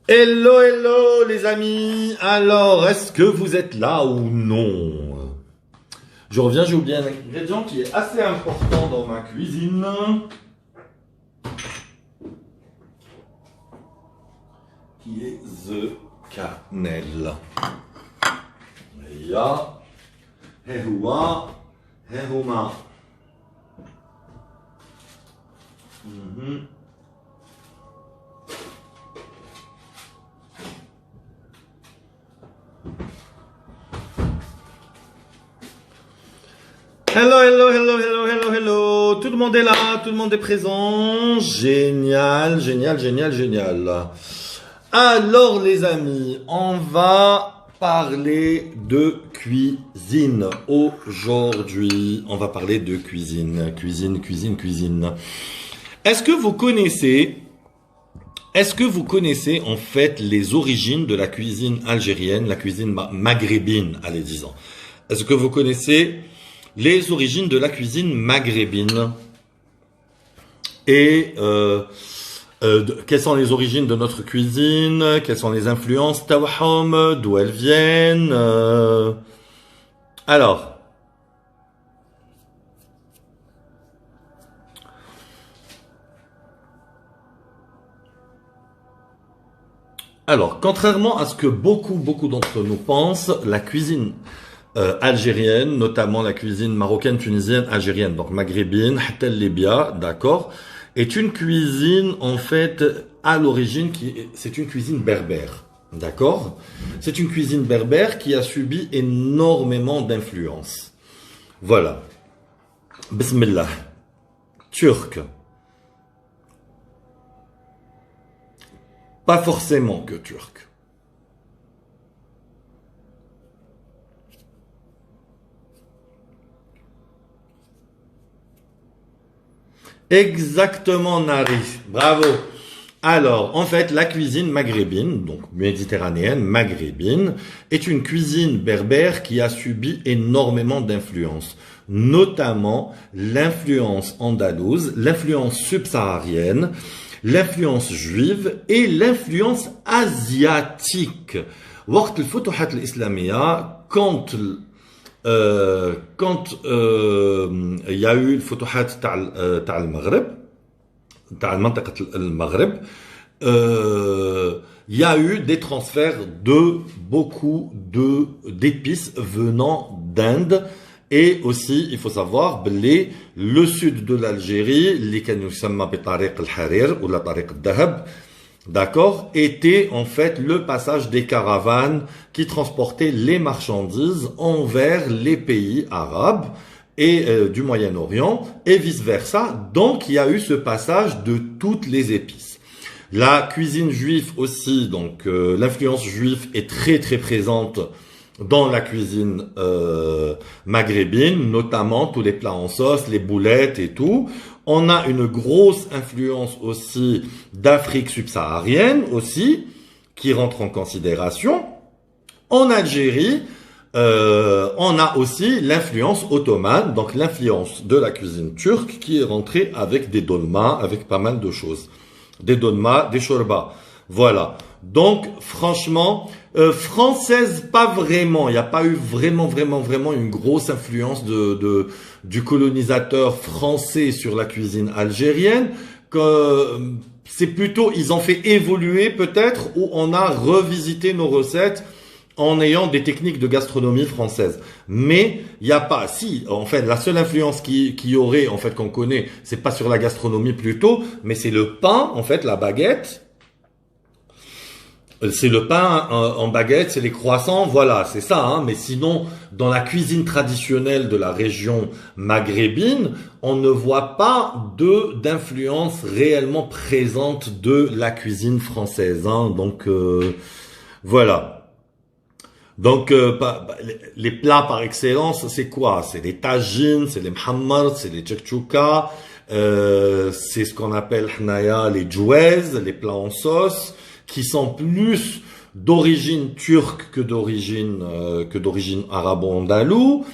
Hello, hello les amis. Alors, est-ce que vous êtes là ou non? Je reviens, j'ai oublié un ingrédient qui est assez important dans ma cuisine. Qui est the cannelle. Ya, hehoua, hehouma. Hello, hello, hello, hello, hello, hello. Tout le monde est là, tout le monde est présent. Génial, génial, génial, génial. Alors les amis, on va parler de cuisine aujourd'hui. On va parler de cuisine, cuisine, cuisine, cuisine. Est-ce que vous connaissez en fait les origines de la cuisine algérienne, la cuisine maghrébine, allez disons. Est-ce que vous connaissez les origines de la cuisine maghrébine et quelles sont les origines de notre cuisine, quelles sont les influences tawahom, d'où elles viennent. Alors, contrairement à ce que beaucoup d'entre nous pensent, la cuisine algérienne, notamment la cuisine marocaine, tunisienne, algérienne, donc maghrébine, hatta libya, d'accord, est une cuisine en fait à l'origine c'est une cuisine berbère, d'accord. C'est une cuisine berbère qui a subi énormément d'influences. Voilà. Bismillah. Turc. Pas forcément que turc. Exactement, Nari. Bravo. Alors, en fait, la cuisine maghrébine, donc méditerranéenne, maghrébine, est une cuisine berbère qui a subi énormément d'influences, notamment l'influence andalouse, l'influence subsaharienne, l'influence juive et l'influence asiatique. وقت الفتوحات الإسلامية quand il y a eu الفتوحات تاع المغرب تاع منطقة المغرب il y a eu des transferts de beaucoup d'épices venant d'Inde. Et aussi, il faut savoir, le sud de l'Algérie, اللي كان يسمى بطريق الحرير ou la طريق الذهب, d'accord, était en fait le passage des caravanes qui transportaient les marchandises envers les pays arabes et du Moyen-Orient et vice-versa. Donc, il y a eu ce passage de toutes les épices. La cuisine juive aussi, donc l'influence juive est très présente dans la cuisine maghrébine, notamment tous les plats en sauce, les boulettes et tout. On a une grosse influence aussi d'Afrique subsaharienne aussi, qui rentre en considération. En Algérie, on a aussi l'influence ottomane, donc l'influence de la cuisine turque qui est rentrée avec des dolmas, avec pas mal de choses. Des dolmas, des shorbas. Voilà. Donc, franchement, française, pas vraiment. Il n'y a pas eu vraiment une grosse influence du colonisateur français sur la cuisine algérienne. C'est plutôt, ils ont fait évoluer peut-être, ou on a revisité nos recettes en ayant des techniques de gastronomie française. Mais il n'y a pas, si, en fait, la seule influence qui y aurait, en fait, qu'on connaît, c'est pas sur la gastronomie plutôt, mais c'est le pain, en fait, la baguette. C'est le pain en baguette, c'est les croissants, voilà, c'est ça. Hein. Mais sinon, dans la cuisine traditionnelle de la région maghrébine, on ne voit pas d'influence réellement présente de la cuisine française. Hein. Donc, voilà. Donc, les plats par excellence, c'est quoi? C'est les tagines, c'est les mhammar, c'est les tchekchouka, c'est ce qu'on appelle hnaya, les djouez, les plats en sauce, qui sont plus d'origine turque que d'origine arabo-andalou.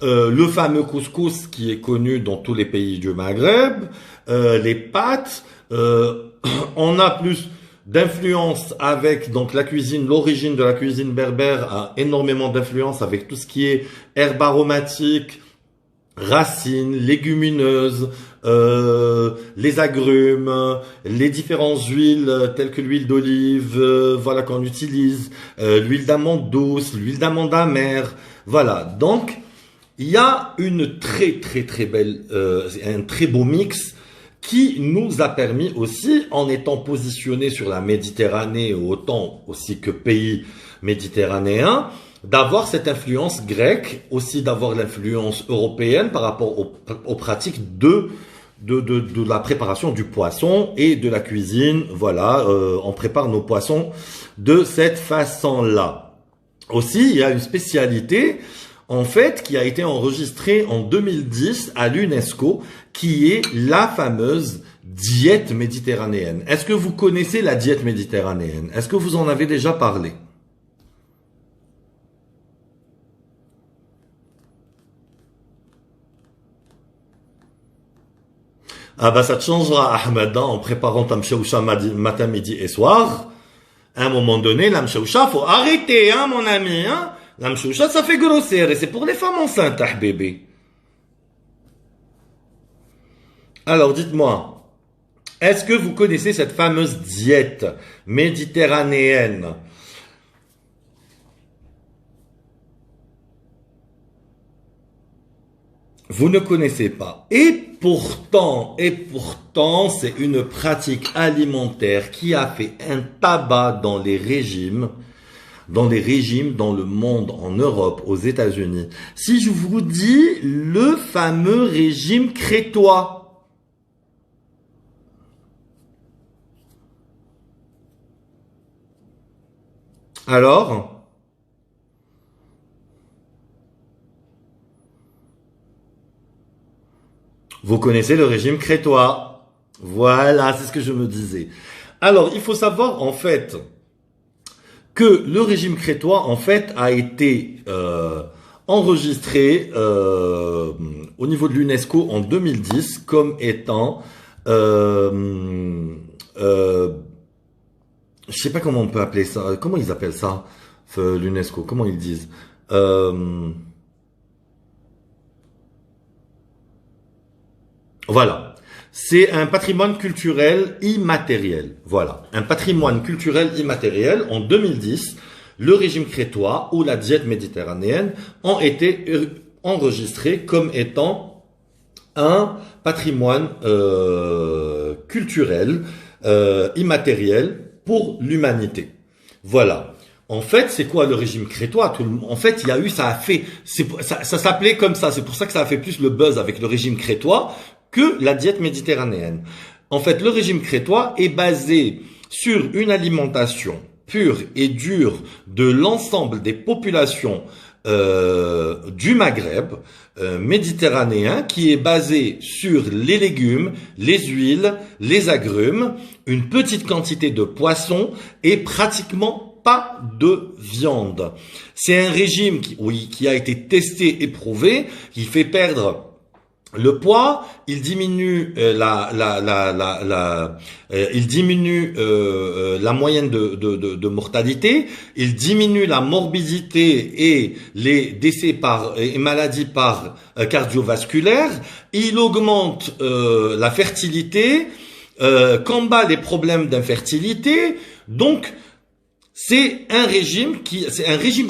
Le fameux couscous qui est connu dans tous les pays du Maghreb, les pâtes, on a plus d'influence avec donc la cuisine, l'origine de la cuisine berbère a énormément d'influence avec tout ce qui est herbes aromatiques, racines, légumineuses, les agrumes, les différentes huiles telles que l'huile d'olive, voilà qu'on utilise, l'huile d'amande douce, l'huile d'amande amère, voilà. Donc il y a une très belle, un très beau mix qui nous a permis aussi, en étant positionné sur la Méditerranée autant aussi que pays méditerranéens, d'avoir cette influence grecque, aussi d'avoir l'influence européenne par rapport aux pratiques de la préparation du poisson et de la cuisine. Voilà, on prépare nos poissons de cette façon-là. Aussi, il y a une spécialité, en fait, qui a été enregistrée en 2010 à l'UNESCO, qui est la fameuse diète méditerranéenne. Est-ce que vous connaissez la diète méditerranéenne? Est-ce que vous en avez déjà parlé? Ah bah ça te changera, Ahmed, hein, en préparant ta mchaoucha matin, midi et soir. À un moment donné, la mchaoucha, faut arrêter, hein, mon ami, hein. La mchaoucha, ça fait grossir, et c'est pour les femmes enceintes, ah, bébé. Alors, dites-moi, est-ce que vous connaissez cette fameuse diète méditerranéenne? Vous ne connaissez pas. Et pourtant, c'est une pratique alimentaire qui a fait un tabac dans le monde, en Europe, aux États-Unis. Si je vous dis le fameux régime crétois, alors, vous connaissez le régime crétois. Voilà, c'est ce que je me disais. Alors, il faut savoir, en fait, que le régime crétois, en fait, a été enregistré au niveau de l'UNESCO en 2010 comme étant, euh, je sais pas comment on peut appeler ça, comment ils appellent ça, l'UNESCO, comment ils disent. Euh, Voilà. C'est un patrimoine culturel immatériel. Voilà. Un patrimoine culturel immatériel. En 2010, le régime crétois ou la diète méditerranéenne ont été enregistrés comme étant un patrimoine culturel immatériel pour l'humanité. Voilà. En fait, c'est quoi le régime crétois? En fait, il y a eu, ça a fait, ça s'appelait comme ça. C'est pour ça que ça a fait plus le buzz avec le régime crétois que la diète méditerranéenne. En fait, le régime crétois est basé sur une alimentation pure et dure de l'ensemble des populations du Maghreb méditerranéen, qui est basé sur les légumes, les huiles, les agrumes, une petite quantité de poissons et pratiquement pas de viande. C'est un régime qui a été testé et prouvé, qui fait perdre le poids, il diminue il diminue la moyenne de mortalité, il diminue la morbidité et les décès et maladies cardiovasculaires, il augmente la fertilité, combat les problèmes d'infertilité. Donc c'est un régime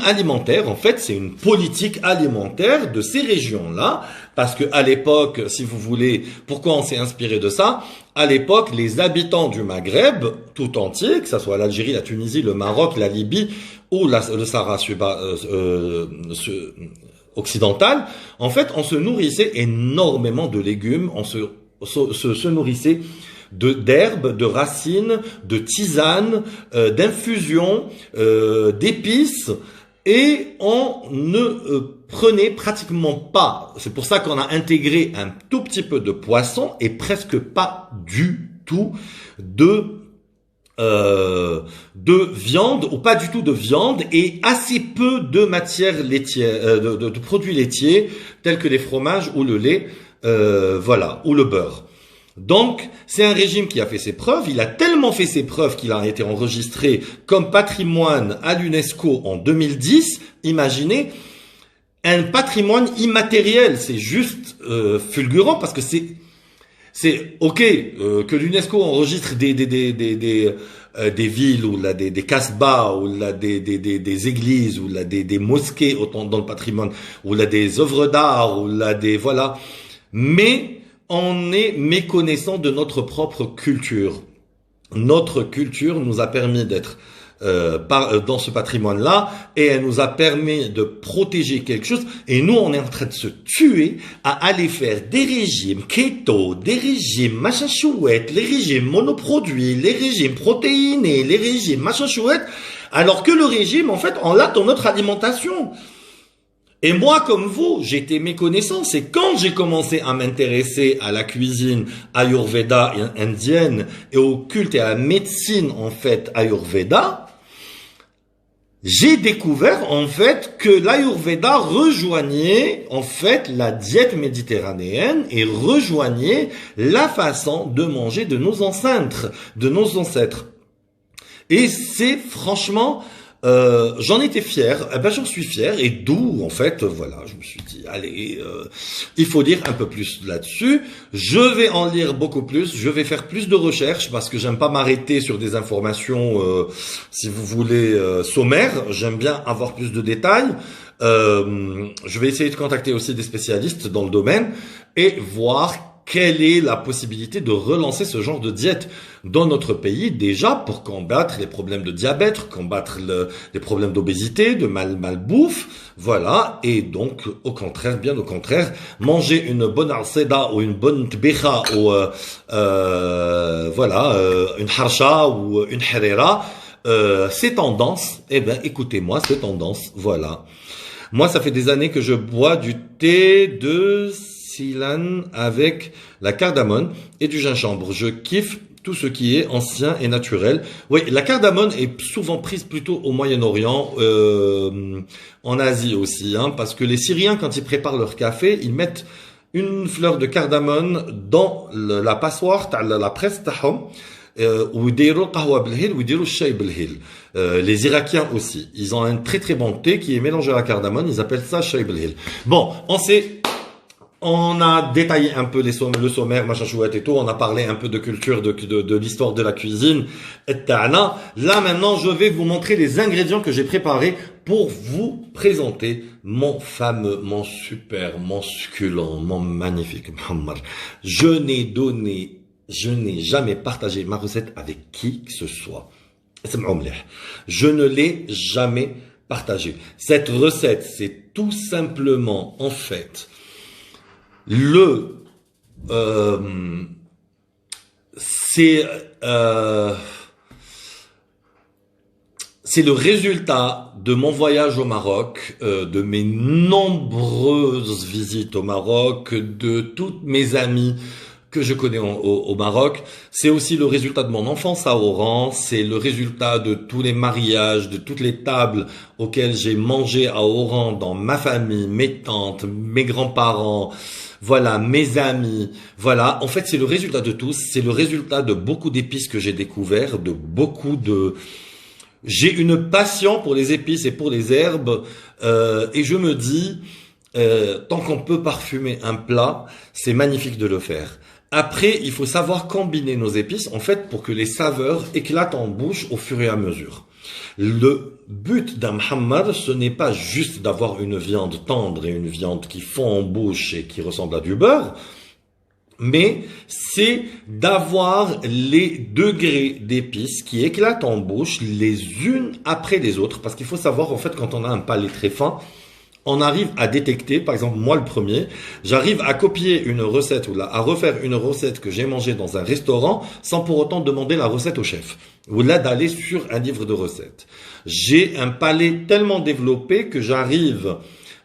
alimentaire, en fait, c'est une politique alimentaire de ces régions-là, parce que à l'époque, si vous voulez, pourquoi on s'est inspiré de ça? À l'époque, les habitants du Maghreb tout entier, que ce soit l'Algérie, la Tunisie, le Maroc, la Libye ou le Sahara occidental, en fait, on se nourrissait énormément de légumes, on se nourrissait d'herbes, de racines, de tisanes, d'infusions, d'épices, et on ne prenait pratiquement pas. C'est pour ça qu'on a intégré un tout petit peu de poisson et presque pas du tout de viande, ou pas du tout de viande, et assez peu de matières laitières, de produits laitiers tels que les fromages ou le lait, voilà, ou le beurre. Donc, c'est un régime qui a fait ses preuves. Il a tellement fait ses preuves qu'il a été enregistré comme patrimoine à l'UNESCO en 2010. Imaginez, un patrimoine immatériel. C'est juste fulgurant parce que c'est ok que l'UNESCO enregistre des villes ou là des casbahs ou là des églises ou là des mosquées autant dans le patrimoine ou là des œuvres d'art ou là des voilà, mais on est méconnaissant de notre propre culture. Notre culture nous a permis d'être dans ce patrimoine-là, et elle nous a permis de protéger quelque chose, et nous on est en train de se tuer à aller faire des régimes keto, des régimes machin chouette, les régimes monoproduits, les régimes protéinés, les régimes machin chouette, alors que le régime en fait on l'a dans notre alimentation. Et moi, comme vous, j'étais méconnaissant. C'est quand j'ai commencé à m'intéresser à la cuisine ayurveda indienne et au culte et à la médecine, en fait, ayurveda, j'ai découvert, en fait, que l'ayurveda rejoignait, en fait, la diète méditerranéenne et rejoignait la façon de manger de nos ancêtres, Et c'est franchement... j'en étais fier, j'en suis fier, et d'où, en fait, voilà, je me suis dit, allez, il faut dire un peu plus là-dessus. Je vais en lire beaucoup plus, je vais faire plus de recherches, parce que j'aime pas m'arrêter sur des informations, si vous voulez, sommaires. J'aime bien avoir plus de détails. Je vais essayer de contacter aussi des spécialistes dans le domaine, et voir quelle est la possibilité de relancer ce genre de diète dans notre pays, déjà pour combattre les problèmes de diabète, combattre les problèmes d'obésité, de malbouffe, voilà. Et donc, au contraire, bien au contraire, manger une bonne arseda ou une bonne tbecha ou une harsha ou une harira, c'est tendance. Eh ben, écoutez-moi, c'est tendance, voilà. Moi, ça fait des années que je bois du thé de Ceylon avec la cardamone et du gingembre. Je kiffe tout ce qui est ancien et naturel. Oui, la cardamone est souvent prise plutôt au Moyen-Orient, en Asie aussi, hein, parce que les Syriens, quand ils préparent leur café, ils mettent une fleur de cardamone dans la passoire, la presse tahom, les Irakiens aussi. Ils ont un très très bon thé qui est mélangé à la cardamone, ils appellent ça Shay Belhil. Bon, on a détaillé un peu le sommaire, machin chouette et tout. On a parlé un peu de culture, de l'histoire de la cuisine, etc. Là, maintenant, je vais vous montrer les ingrédients que j'ai préparés pour vous présenter mon fameux, mon super, mon succulent, mon magnifique Muhammad. Je n'ai jamais partagé ma recette avec qui que ce soit. Je ne l'ai jamais partagée. Cette recette, c'est tout simplement, en fait, c'est le résultat de mon voyage au Maroc, de mes nombreuses visites au Maroc, de toutes mes amies que je connais au Maroc. C'est aussi le résultat de mon enfance à Oran, c'est le résultat de tous les mariages, de toutes les tables auxquelles j'ai mangé à Oran dans ma famille, mes tantes, mes grands-parents, voilà, mes amis, voilà. En fait, c'est le résultat de tous, c'est le résultat de beaucoup d'épices que j'ai découvert, j'ai une passion pour les épices et pour les herbes, et je me dis, tant qu'on peut parfumer un plat, c'est magnifique de le faire. Après, il faut savoir combiner nos épices, en fait, pour que les saveurs éclatent en bouche au fur et à mesure. Le but d'un Muhammad, ce n'est pas juste d'avoir une viande tendre et une viande qui fond en bouche et qui ressemble à du beurre, mais c'est d'avoir les degrés d'épices qui éclatent en bouche les unes après les autres, parce qu'il faut savoir, en fait, quand on a un palais très fin, on arrive à détecter, par exemple, moi le premier, j'arrive à copier une recette ou à refaire une recette que j'ai mangée dans un restaurant sans pour autant demander la recette au chef ou là d'aller sur un livre de recettes. J'ai un palais tellement développé que j'arrive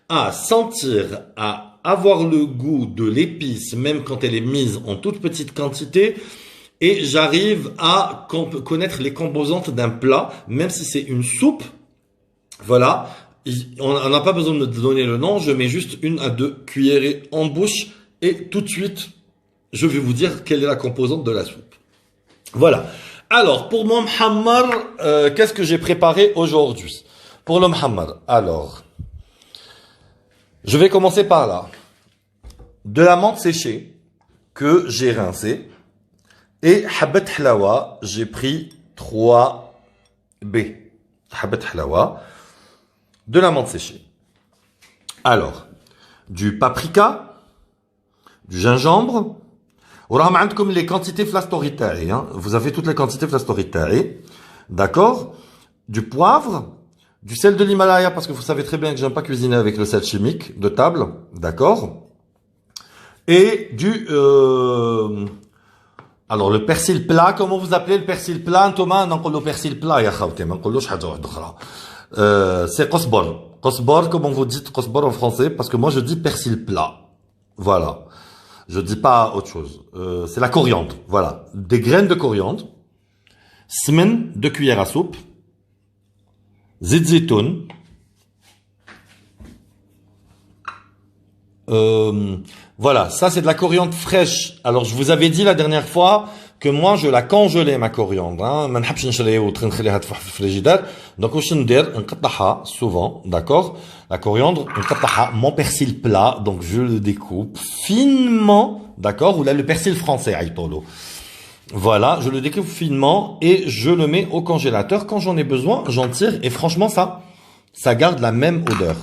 à sentir, à avoir le goût de l'épice, même quand elle est mise en toute petite quantité, et j'arrive à connaître les composantes d'un plat, même si c'est une soupe, voilà. On n'a pas besoin de donner le nom, je mets juste 1 à 2 cuillerées en bouche et tout de suite, je vais vous dire quelle est la composante de la soupe. Voilà. Alors, pour mon muhammar, qu'est-ce que j'ai préparé aujourd'hui? Pour le muhammar, alors, je vais commencer par là. De la menthe séchée que j'ai rincée et habat hlawa, j'ai pris 3 B. Habat hlawa, de la menthe séchée. Alors, du paprika, du gingembre. Comme les quantités flastoritaires, hein. Vous avez toutes les quantités flastoritaires. D'accord? Du poivre, du sel de l'Himalaya, parce que vous savez très bien que j'aime pas cuisiner avec le sel chimique de table. D'accord? Et du, alors le persil plat, comment vous appelez le persil plat? Thomas, non, le persil plat, ya khawti, ma nqoulouch haja wahdra. C'est qosbor. Qosbor, comment vous dites qosbor en français? Parce que moi je dis persil plat. Voilà. Je dis pas autre chose. C'est la coriandre. Voilà. Des graines de coriandre. Semen, 2 cuillères à soupe. Zit zitoun. Voilà. Ça, c'est de la coriandre fraîche. Alors, je vous avais dit la dernière fois que moi, je la congelais, ma coriandre. Hein. Donc, souvent, d'accord? La coriandre, mon persil plat, donc je le découpe finement, d'accord? Ou là, le persil français, aïtolo. Voilà, je le découpe finement et je le mets au congélateur. Quand j'en ai besoin, j'en tire et franchement, ça garde la même odeur.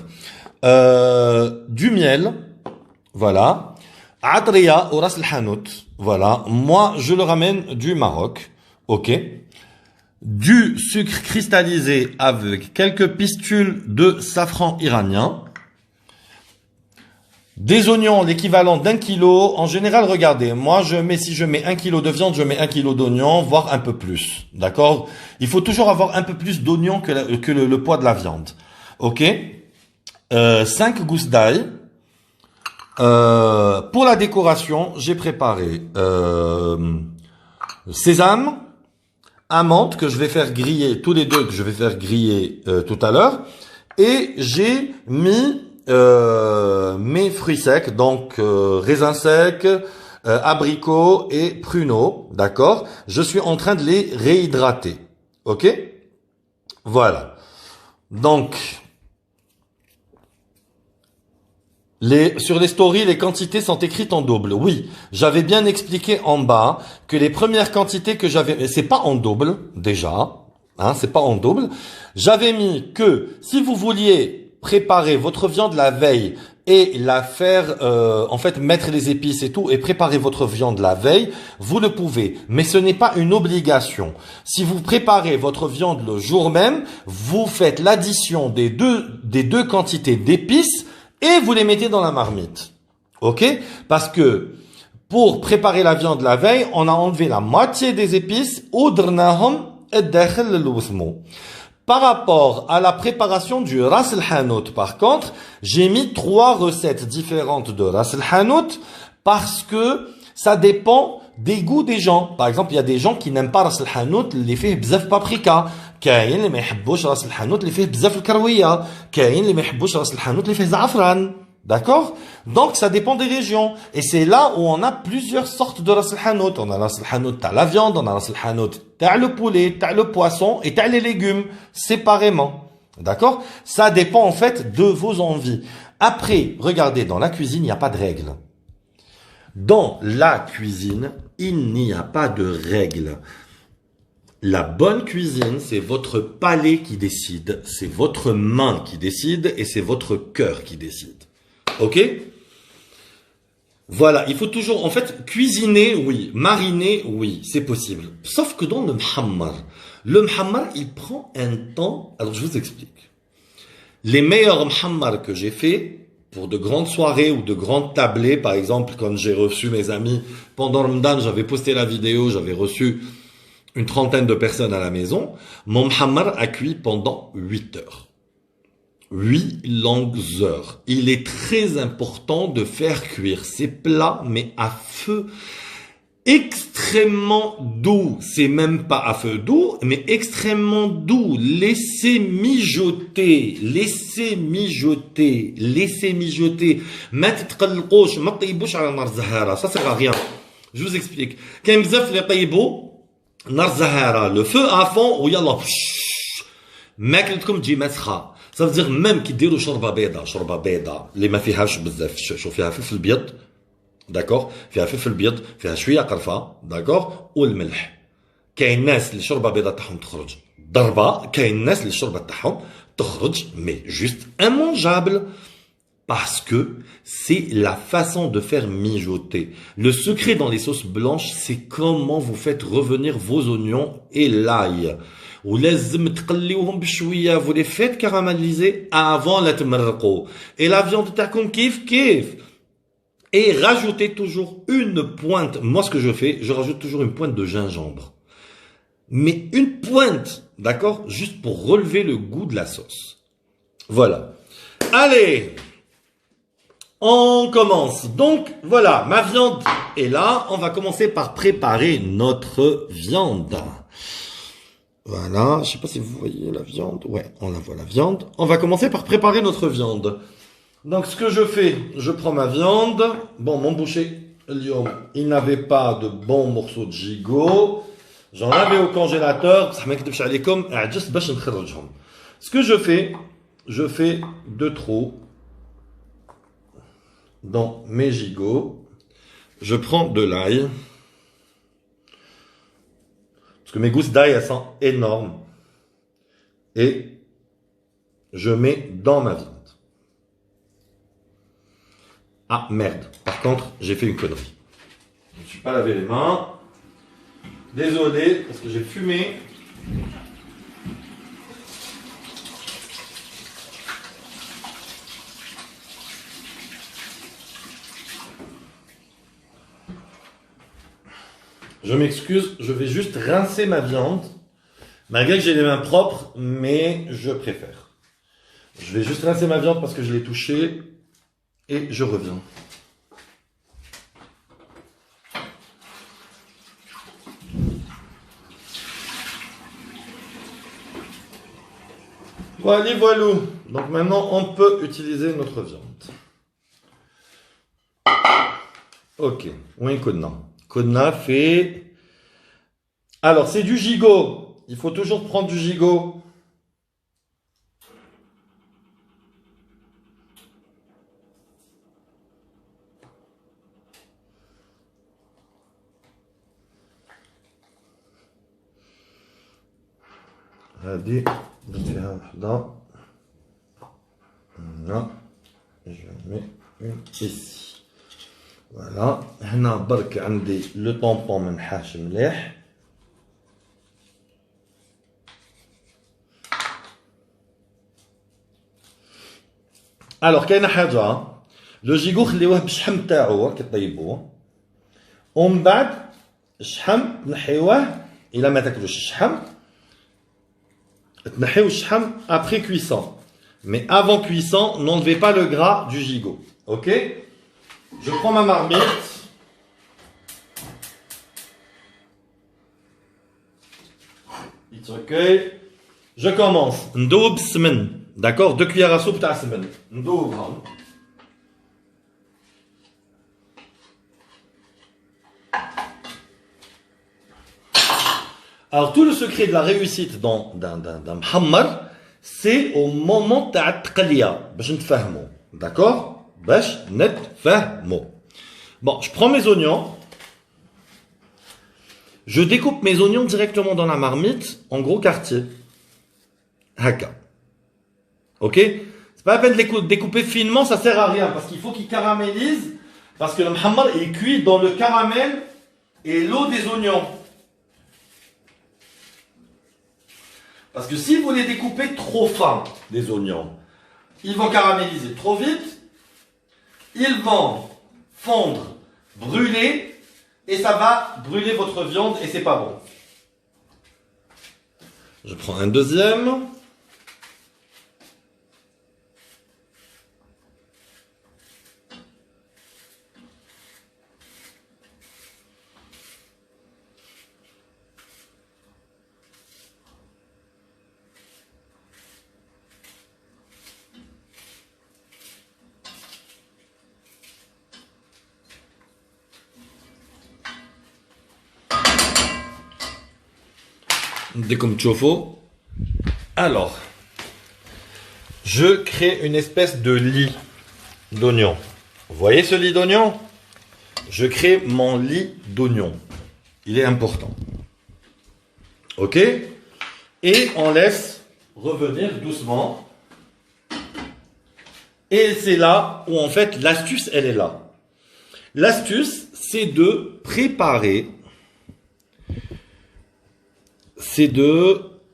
Du miel, voilà. Adria au ras al-hanout, voilà. Moi, je le ramène du Maroc, ok. Du sucre cristallisé avec quelques pistules de safran iranien. Des oignons, l'équivalent d'1 kilo. En général, regardez, moi, si je mets 1 kilo de viande, je mets 1 kilo d'oignons, voire un peu plus. D'accord? Il faut toujours avoir un peu plus d'oignons que le poids de la viande. Ok? 5 gousses d'ail. Pour la décoration, j'ai préparé sésame, amandes que je vais faire griller, tous les deux que je vais faire griller tout à l'heure. Et j'ai mis mes fruits secs, donc raisins secs, abricots et pruneaux, d'accord? Je suis en train de les réhydrater, ok? Voilà. Donc, sur les stories, les quantités sont écrites en double. Oui, j'avais bien expliqué en bas que les premières quantités que j'avais, c'est pas en double déjà, hein, c'est pas en double. J'avais mis que si vous vouliez préparer votre viande la veille et la faire, en fait, mettre les épices et tout et préparer votre viande la veille, vous le pouvez, mais ce n'est pas une obligation. Si vous préparez votre viande le jour même, vous faites l'addition des deux quantités d'épices et vous les mettez dans la marmite. Ok? Parce que pour préparer la viande la veille, on a enlevé la moitié des épices par rapport à la préparation du ras al-hanout. Par contre, j'ai mis 3 recettes différentes de ras al-hanout parce que ça dépend des goûts des gens. Par exemple, il y a des gens qui n'aiment pas ras al-hanout, les fait bzaf paprika. كاين اللي ما يحبوش راس الحانوت اللي فيه بزاف الكرويه كاين اللي ما يحبوش راس الحانوت اللي فيه زعفران d'accord donc ça dépend des régions et c'est là où on a plusieurs sortes de ras al-hanout on a ras al-hanout تاع la viande on a ras al-hanout تاع le poulet تاع le poisson et تاع les légumes séparément d'accord ça dépend en fait de vos envies après regardez dans la cuisine il n'y a pas de règles dans la cuisine il n'y a pas de règles. La bonne cuisine, c'est votre palais qui décide, c'est votre main qui décide et c'est votre cœur qui décide. Ok? Voilà, il faut toujours, en fait, cuisiner, oui, mariner, oui, c'est possible. Sauf que dans le muhammar, il prend un temps, alors je vous explique. Les meilleurs muhammar que j'ai fait, pour de grandes soirées ou de grandes tablées, par exemple, quand j'ai reçu mes amis, pendant le Ramadan, j'avais posté la vidéo, j'avais reçu une trentaine de personnes à la maison, mon muhammar a cuit pendant 8 heures. 8 longues heures. Il est très important de faire cuire ces plats, mais à feu extrêmement doux. C'est même pas à feu doux, mais extrêmement doux. Laissez mijoter. Laissez mijoter. Laissez mijoter. Ma تتقلقوش, ma طيبوش على نار الزهارة. Ça sert à rien. Je vous explique. كاين بزاف اللي يطيبوا نار الزهارة le feu à fond ويلا ماكلتكم تجي مسخة. Ça veut dire même كي ديروا شوربة بيضاء اللي ما فيهاش بزاف شوف فيها فلفل ابيض داكور فيها فلفل ابيض فيها شوية قرفة داكور والملح. كاين ناس اللي الشوربة بيضاء تاعهم تخرج ضربة كاين ناس اللي الشوربة تاعهم تخرج مي جوست immangeable. Parce que c'est la façon de faire mijoter. Le secret dans les sauces blanches, c'est comment vous faites revenir vos oignons et l'ail. ولازم تقليوهم بشوية. Vous les faites caraméliser avant لا تمرقوا. Et la viande تاعكم كيف. Et rajoutez toujours une pointe. Moi, ce que je fais, je rajoute toujours une pointe de gingembre. Mais une pointe, d'accord? Juste pour relever le goût de la sauce. Voilà. Allez! On commence. Donc, voilà, ma viande est là. On va commencer par préparer notre viande. Voilà, je sais pas si vous voyez la viande. Ouais, on la voit la viande. On va commencer par préparer notre viande. Donc, ce que je fais, je prends ma viande. Bon, mon boucher, il n'avait pas de bons morceaux de gigot. J'en avais au congélateur. Ce que je fais 2 trous dans mes gigots. Je prends de l'ail. Parce que mes gousses d'ail, elles sont énormes. Et je mets dans ma viande. Ah merde, par contre, j'ai fait une connerie. Je ne me suis pas lavé les mains. Désolé, parce que j'ai fumé. Je m'excuse, je vais juste rincer ma viande. Malgré que j'ai les mains propres, mais je préfère. Je vais juste rincer ma viande parce que je l'ai touchée. Et je reviens. Voilà, voilou. Donc maintenant, on peut utiliser notre viande. Ok. Oui, Kodna. Kodna fait... Alors, c'est du gigot. Il faut toujours prendre du gigot. هذه درت فيها وحده هنا je mets une ici voilà هنا برك عندي لو طومبون منحاش مليح alors كاينه حاجه لو جيغو خليوه بالشحم تاعو كيطيبوه ومن بعد الشحم نحيوه الا ما تاكلوش الشحم تنحيو الشحم après cuisson. Mais avant cuisson, n'enlevez pas le gras du gigot. Ok? Je prends ma marmite. It's ok. Je commence. Ndoub semaine. D'accord? 2 cuillères à soupe ta semaine. Ndoub. Alors, tout le secret de la réussite d'un muhammar, c'est au moment de taqliya, باش نتفاهموا. D'accord? باش نتفاهموا. Bon, je prends mes oignons. Je découpe mes oignons directement dans la marmite, en gros quartiers. Haka. Ok? C'est pas la peine de les découper finement, ça sert à rien, parce qu'il faut qu'ils caramélisent, parce que le muhammar est cuit dans le caramel et l'eau des oignons. Parce que si vous les découpez trop fins, des oignons, ils vont caraméliser trop vite, ils vont fondre, brûler, et ça va brûler votre viande et c'est pas bon. Je prends un deuxième. Dès comme tchofo. Alors, je crée une espèce de lit d'oignon. Vous voyez ce lit d'oignon? Je crée mon lit d'oignon. Il est important. Ok? Et on laisse revenir doucement. Et c'est là où en fait l'astuce elle est là. L'astuce c'est de préparer.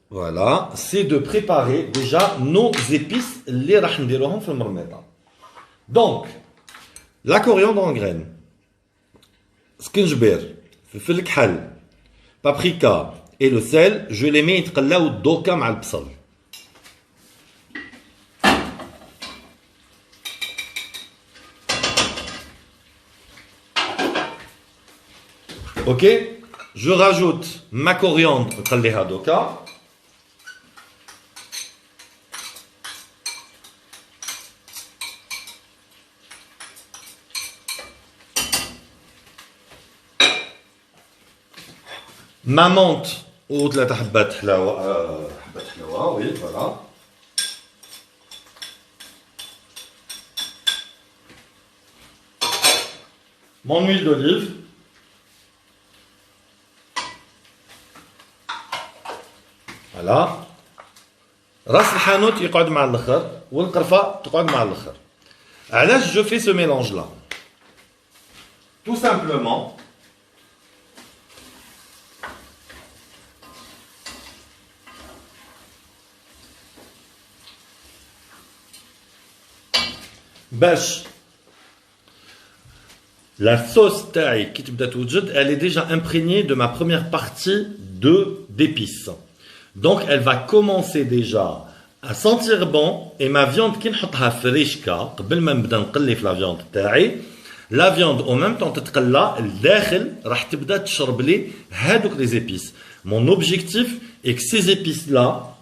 Voilà, c'est de préparer déjà nos épices les راح نديروهم في المرميطة. Donc, la coriandre en graines, سكنجبير, فلفل كحل, paprika et le sel, je les mets يتقلاو دوكا مع البصل. Ok, je rajoute ma coriandre نقليها دوكا. Ma menthe ou ثلاثة حبات حلاوة حبات حلاوة oui voilà. Mon huile d'olive. Voilà. راس الحانوت يقعد مع الاخر والقرفة تقعد مع الاخر. علاش je fais ce mélange là? Tout simplement باش la sauce تاعي كي تبدا توجد elle est déjà imprégnée de ma première partie d'épices. Donc elle va commencer déjà à sentir bon et ma viande كي نحطها فريشكا قبل ما نبدا نقلي في لا فياند تاعي la viande au même temps تتقلى الداخل راح تبدا تشرب لي هادوك les épices. Mon objectif est que ces épices là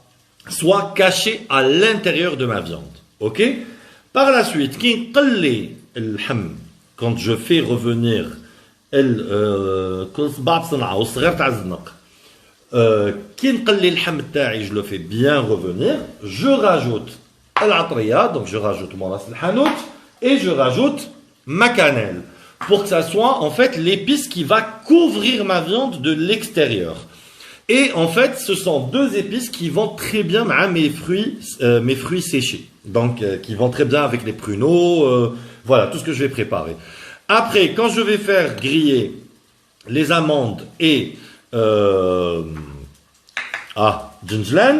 soient cachées à l'intérieur de ma viande. OK? Par la suite كي نقلي اللحم quand je fais revenir كل صباع بصنعة والصغير تاع الزنق كي نقلي اللحم تاعي je le fais bien revenir, je rajoute العطرية, donc je rajoute mon راس الحانوت et je rajoute ma cannelle pour que ça soit en fait l'épice qui va couvrir ma viande de l'extérieur. Et en fait, ce sont deux épices qui vont très bien avec mes fruits séchés. Donc, qui vont très bien avec les pruneaux, voilà, tout ce que je vais préparer. Après, quand je vais faire griller les amandes et gingelan,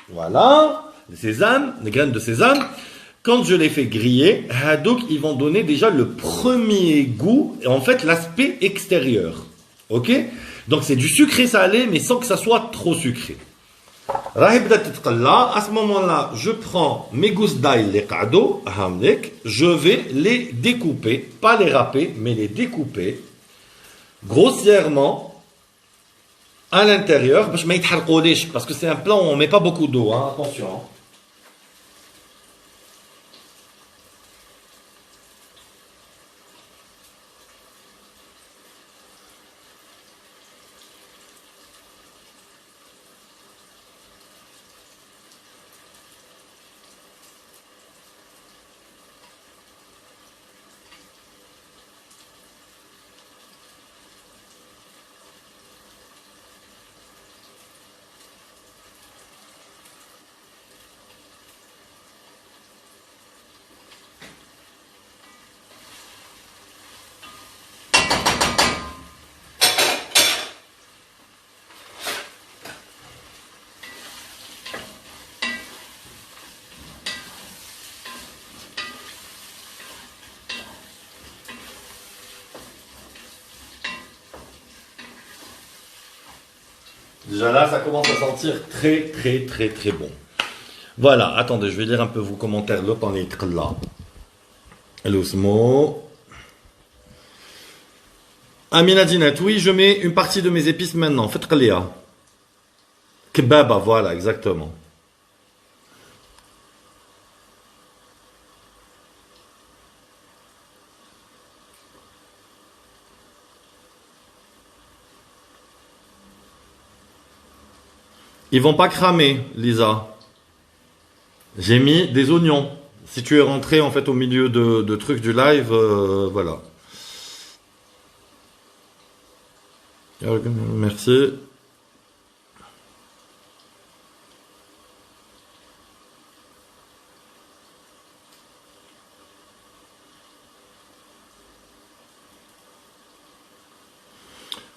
voilà, les sésames, les graines de sésame, quand je les fais griller, donc ils vont donner déjà le premier goût et en fait l'aspect extérieur. Ok? Donc c'est du sucré salé mais sans que ça soit trop sucré. À ce moment-là, je prends mes gousses d'ail, les cadeaux, je vais les découper, pas les râper, mais les découper grossièrement à l'intérieur, parce que c'est un plat où on ne met pas beaucoup d'eau, hein, attention. Déjà là, ça commence à sentir très bon. Voilà, attendez, je vais lire un peu vos commentaires. L'autre en est là. L'osmo. Amina Dinette, oui, je mets une partie de mes épices maintenant. Faites qalia. Kebaba, voilà, exactement. Ils vont pas cramer, Lisa. J'ai mis des oignons. Si tu es rentré en fait au milieu de trucs du live, voilà. Merci.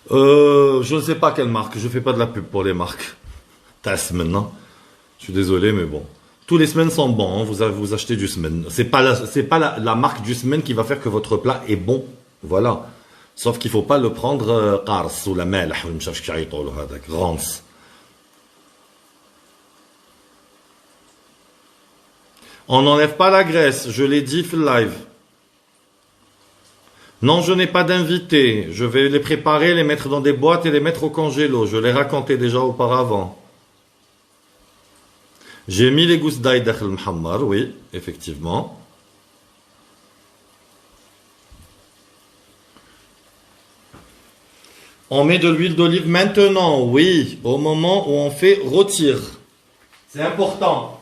Je ne sais pas quelle marque. Je fais pas de la pub pour les marques. TAS maintenant. Je suis désolé, mais bon. Tous les semaines sont bons. Hein. Vous achetez du semaine. C'est pas la marque du semaine qui va faire que votre plat est bon. Voilà. Sauf qu'il faut pas le prendre qars ou la melh ou مش عارف كيفاش يعيطوا له هذاك غانس. On n'enlève pas la graisse. Je l'ai dit في live. Non, je n'ai pas d'invités. Je vais les préparer, les mettre dans des boîtes et les mettre au congélo. Je l'ai raconté déjà auparavant. J'ai mis les gousses d'ail dakhel muhammar, oui, effectivement. On met de l'huile d'olive maintenant, oui, au moment où on fait rôtir. C'est important.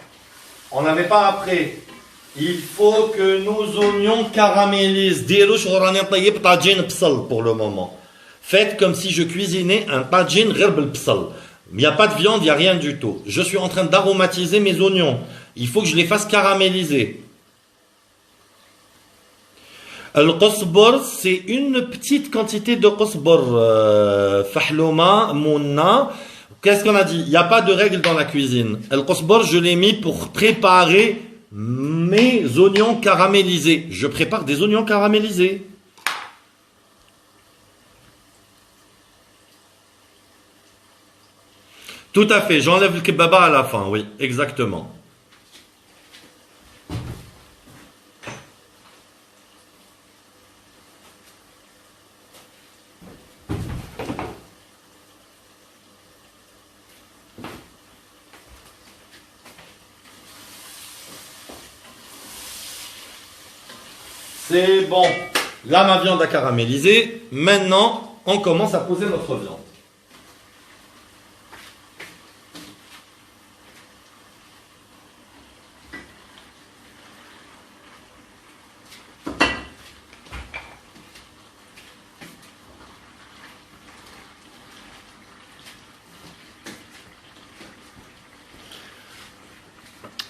On n'avait pas après. Il faut que nos oignons caramélisent. Pour le moment. Faites comme si je cuisinais un tagine غير بالبصل. Il n'y a pas de viande, il n'y a rien du tout. Je suis en train d'aromatiser mes oignons. Il faut que je les fasse caraméliser. Le qosbor, c'est une petite quantité de qosbor. Fahloma, mouna. Qu'est-ce qu'on a dit? Il n'y a pas de règle dans la cuisine. Le qosbor, je l'ai mis pour préparer mes oignons caramélisés. Je prépare des oignons caramélisés. Tout à fait, j'enlève le kebaba à la fin, oui, exactement. C'est bon. Là, ma viande a caramélisé. Maintenant, on commence à poser notre viande.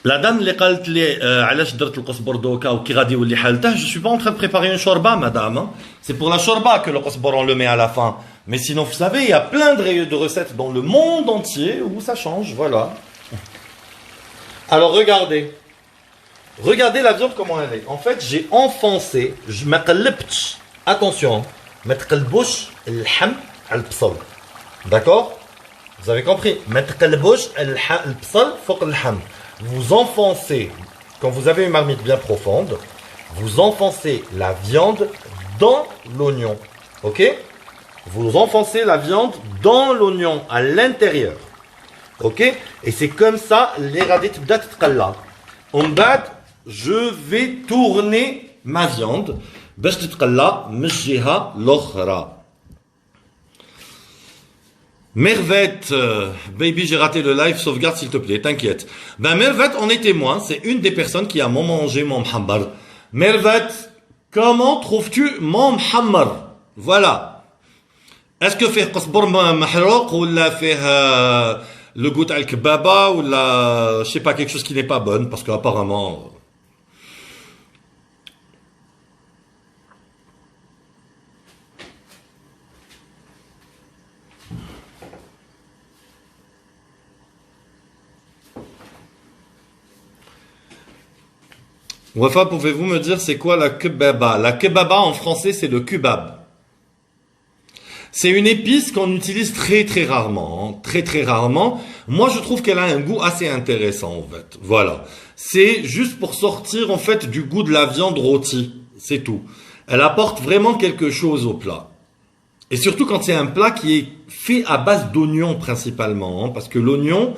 La dame اللي قالت لي علاش درت القزبر دوكا وكي غادي يولي حالته, je suis pas en train de préparer une shorba, madame. Hein. C'est pour la shorba que le qosbor on le met à la fin. Mais sinon, vous savez, il y a plein de recettes dans le monde entier où ça change, voilà. Alors regardez. Regardez la viande comment elle est. En fait, j'ai enfoncé, je ما قلبتش. Attention, ما تقلبوش اللحم على البصل. D'accord? Vous avez compris? ما تقلبوش البصل فوق اللحم. Vous enfoncez, quand vous avez une marmite bien profonde, vous enfoncez la viande dans l'oignon. Ok? Vous enfoncez la viande dans l'oignon, à l'intérieur. Ok? Et c'est comme ça, les radis tibda titqalla. En bas, je vais tourner ma viande. باش تتقلى من الجهة الأخرى. Mervette, baby, j'ai raté le live, sauvegarde s'il te plaît, t'inquiète. Ben Mervette, on est témoin, c'est une des personnes qui a mangé mon mhambar. Mervette, comment trouves-tu mon mhambar? Voilà. Est-ce que fait qasbor mahrouk ou la fait le goût al kebaba ou la, je sais pas, quelque chose qui n'est pas bonne parce qu'apparemment. Wafa, pouvez-vous me dire c'est quoi la kebaba? La kebaba en français c'est le kubab. C'est une épice qu'on utilise très très rarement, hein, très très rarement. Moi je trouve qu'elle a un goût assez intéressant en fait. Voilà. C'est juste pour sortir en fait du goût de la viande rôtie. C'est tout. Elle apporte vraiment quelque chose au plat. Et surtout quand c'est un plat qui est fait à base d'oignons principalement, hein, parce que l'oignon,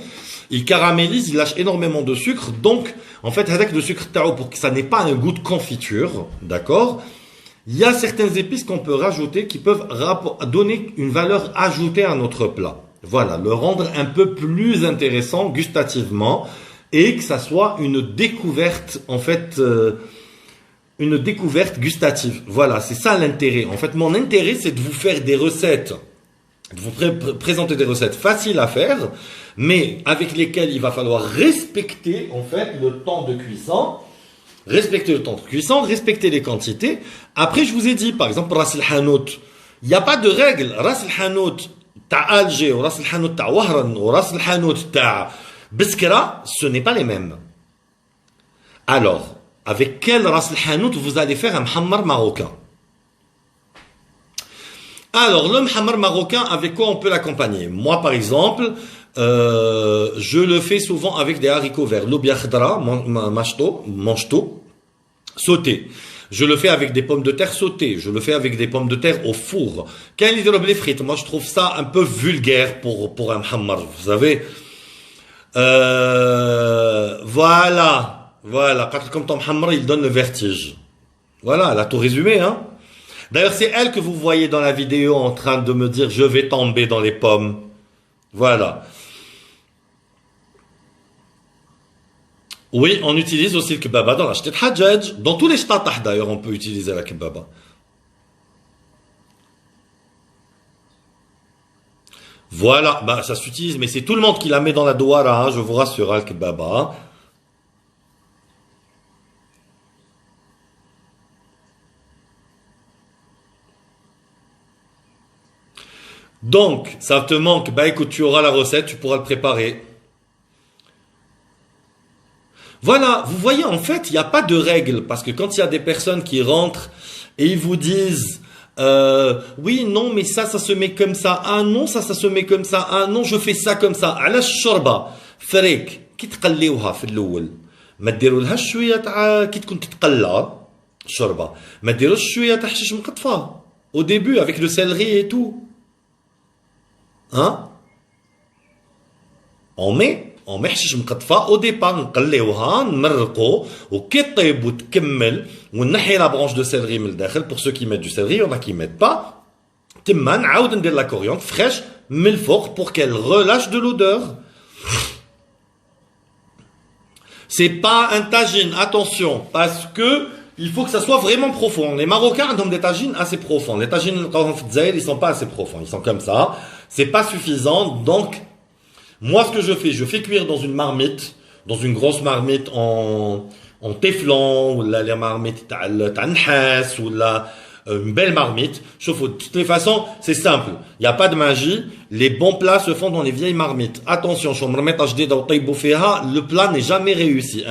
il caramélise, il lâche énormément de sucre, donc en fait avec le sucre tao pour que ça n'ait pas un goût de confiture, d'accord? Il y a certaines épices qu'on peut rajouter qui peuvent donner une valeur ajoutée à notre plat, Voilà, le rendre un peu plus intéressant gustativement et que ça soit une découverte, en fait, une découverte gustative. Voilà, c'est ça l'intérêt. En fait, mon intérêt, c'est de vous faire des recettes, de vous présenter des recettes faciles à faire, mais avec lesquelles il va falloir respecter, en fait, le temps de cuisson. Respecter le temps de cuisson, respecter les quantités. Après, je vous ai dit, par exemple, Ras el Hanout, il n'y a pas de règle. Ras el Hanout ta Alger, ou Ras el Hanout ta Wahran, ou Ras el Hanout ta Biskra, ce n'est pas les mêmes. Alors, avec quel Ras el Hanout vous allez faire un Mhammar marocain? Alors, le Mhammar marocain, avec quoi on peut l'accompagner? Moi, par exemple, je le fais souvent avec des haricots verts. Lobia khadra, manchto, sauté. Je le fais avec des pommes de terre sautées. Je le fais avec des pommes de terre au four. Quand il dit les frites, moi je trouve ça un peu vulgaire pour un Mhammar, vous savez. Voilà. Comme ton Mhammar, il donne le vertige. Voilà, elle a tout résumé, hein. D'ailleurs, c'est elle que vous voyez dans la vidéo en train de me dire je vais tomber dans les pommes. Voilà. Oui, on utilise aussi le kebaba dans la ch'tit hajjaj. Dans tous les ch'tatah d'ailleurs, on peut utiliser la kebaba. Voilà, bah ça s'utilise, mais c'est tout le monde qui la met dans la douara, hein, je vous rassure, le kebaba. Donc, ça te manque, bah écoute, tu auras la recette, tu pourras le préparer. Voilà, vous voyez, en fait, il n'y a pas de règle, parce que quand il y a des personnes qui rentrent et ils vous disent, oui, non, mais ça se met comme ça, ah non, ça se met comme ça, ah non, je fais ça comme ça, على الشوربة فريك كي تقليوها في الأول ما ديرولهاش شوية تاع كي تكون تتقلى الشوربة ما ديروش شوية تاع حشيش مقطفة au début avec le céleri et tout. Hein? On met حشيش مقطفة au départ نقليوها نمرقو وكي طيب وتكمل ونحي la branche de céleri من الداخل pour ceux qui mettent du céleri, il y en a qui mettent pas. تما نعاود ندير la coriandre fraîche من الفوق pour qu'elle relâche de l'odeur. C'est pas un tagine, attention, parce que il faut que ça soit vraiment profond. Les Marocains ont des tagines assez profonds. Les tagines ils sont pas assez profonds, ils sont comme ça. C'est pas suffisant, donc moi, ce que je fais cuire dans une marmite, dans une grosse marmite en téflon, ou la marmite tanhas, ou une belle marmite. De toutes les façons, c'est simple. Il n'y a pas de magie. Les bons plats se font dans les vieilles marmites. Attention, le plat n'est jamais réussi.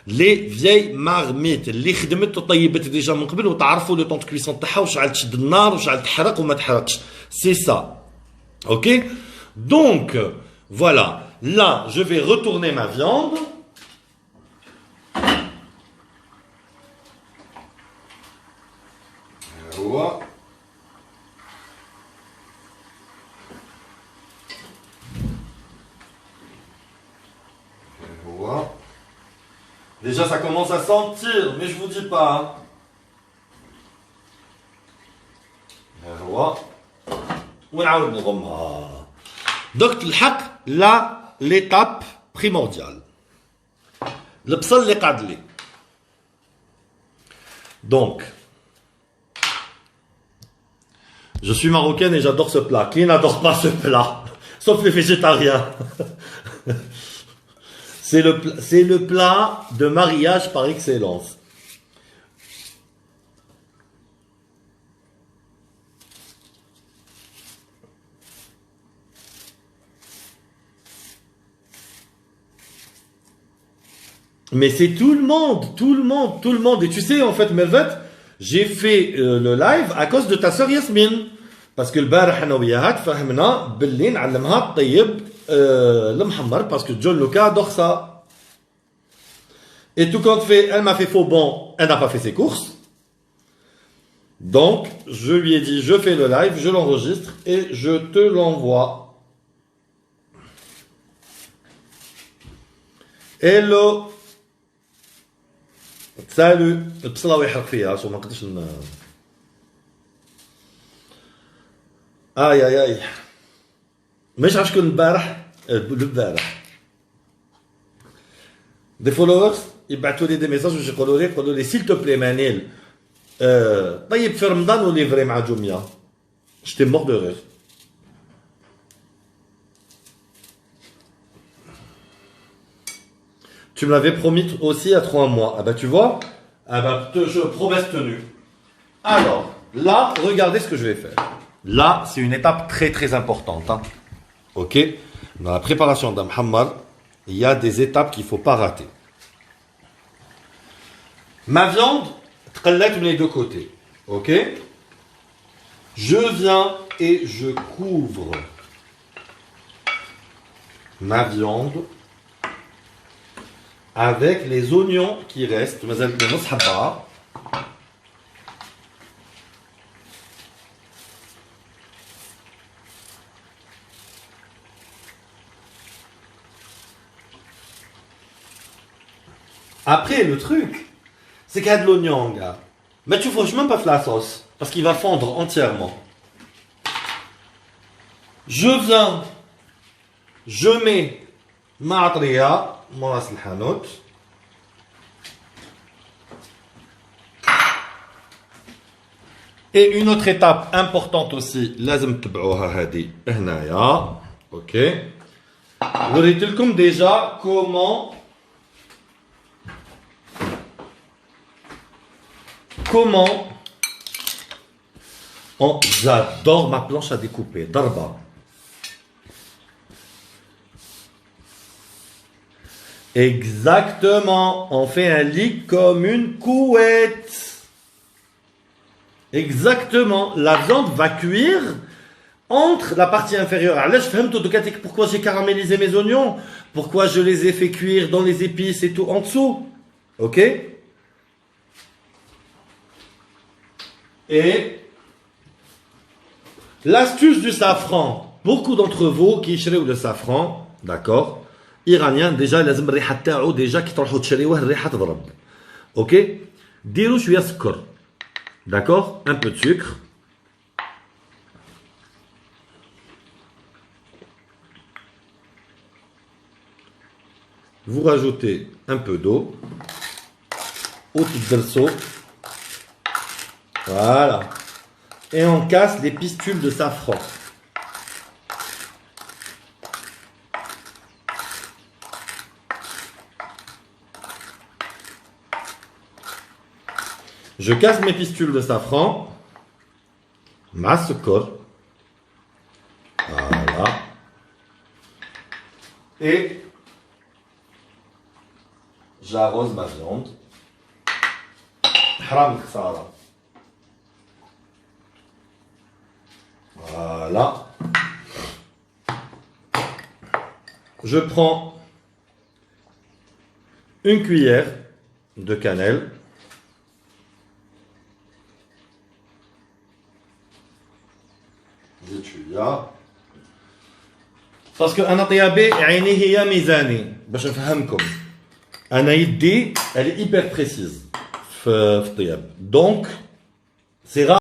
Les vieilles marmites, اللي خدمت وطيبت déjà من قبل وتعرفوا le temps de cuisson تاعها وشعل تشد النار وشعل تحرق وما تحرقش. C'est ça. OK? Donc, voilà. Là, je vais retourner ma viande. Voilà. Voilà. Déjà, ça commence à sentir, mais je vous dis pas. Voilà. ونعاود نغمها. Donc, là, l'étape primordiale. Le bsal li qadli. Donc, je suis marocaine et j'adore ce plat. Qui n'adore pas ce plat? Sauf les végétariens. C'est le plat de mariage par excellence. Mais c'est tout le monde. Et tu sais, en fait, Mervet, j'ai fait le live à cause de ta sœur Yasmine. Parce que le barah انا وياها تفهمنا باللي نعلمها تطيب المحمر parce que John Luca adore ça. Et tout compte fait, elle m'a fait faux bon, elle n'a pas fait ses courses. Donc, je lui ai dit, je fais le live, je l'enregistre et je te l'envoie. Hello. Salut. البصله ويحرق فيها شو ما نقدرش اي مش عشان البارح des followers يبعثوا لي دي ميساج باش يقولوا لي s'il te plaît Manil طيب في رمضان وليفري مع جمية. J'étais mort de rire. Tu me l'avais promis aussi à 3 mois. Ah bah tu vois, ah bah promesse tenue. Alors, là, regardez ce que je vais faire. Là, c'est une étape très très importante. Hein. Ok. Dans la préparation d'un muhammar, il y a des étapes qu'il ne faut pas rater. Ma viande, tqallat les deux côtés. Ok. Je viens et je couvre ma viande avec les oignons qui restent. Après, le truc, c'est qu'il y a de l'oignon, gars. Mais tu ne faut même pas faire la sauce, parce qu'il va fondre entièrement. Je viens, je mets ma atria, mon asl-hanout. Et une autre étape importante aussi, لازم تبعوها هذه هنايا. Ok. Je vais vous dire déjà comment j'adore ma planche à découper. Darba. Exactement. On fait un lit comme une couette. Exactement. La viande va cuire entre la partie inférieure. Alors là, je fais pourquoi j'ai caramélisé mes oignons. Pourquoi je les ai fait cuire dans les épices et tout en dessous. Ok? Et l'astuce du safran, beaucoup d'entre vous qui achètent le safran, d'accord, iranien, déjà, لازم الريحة تاعو déjà كي تروحوا تشريوه الريحة تضرب. Ok, ديروا شوية سكر, d'accord, un peu de sucre. Vous rajoutez un peu d'eau, voilà. Et on casse les pistules de safran. Je casse mes pistules de safran. Ma sucre. Voilà. Et j'arrose ma viande. Haram khsara. Voilà. Je prends une cuillère de cannelle. Parce que أنا طيابي عيني هي ميزاني باش نفهمكم. أنا يدي elle est hyper précise في الطياب. Donc c'est rare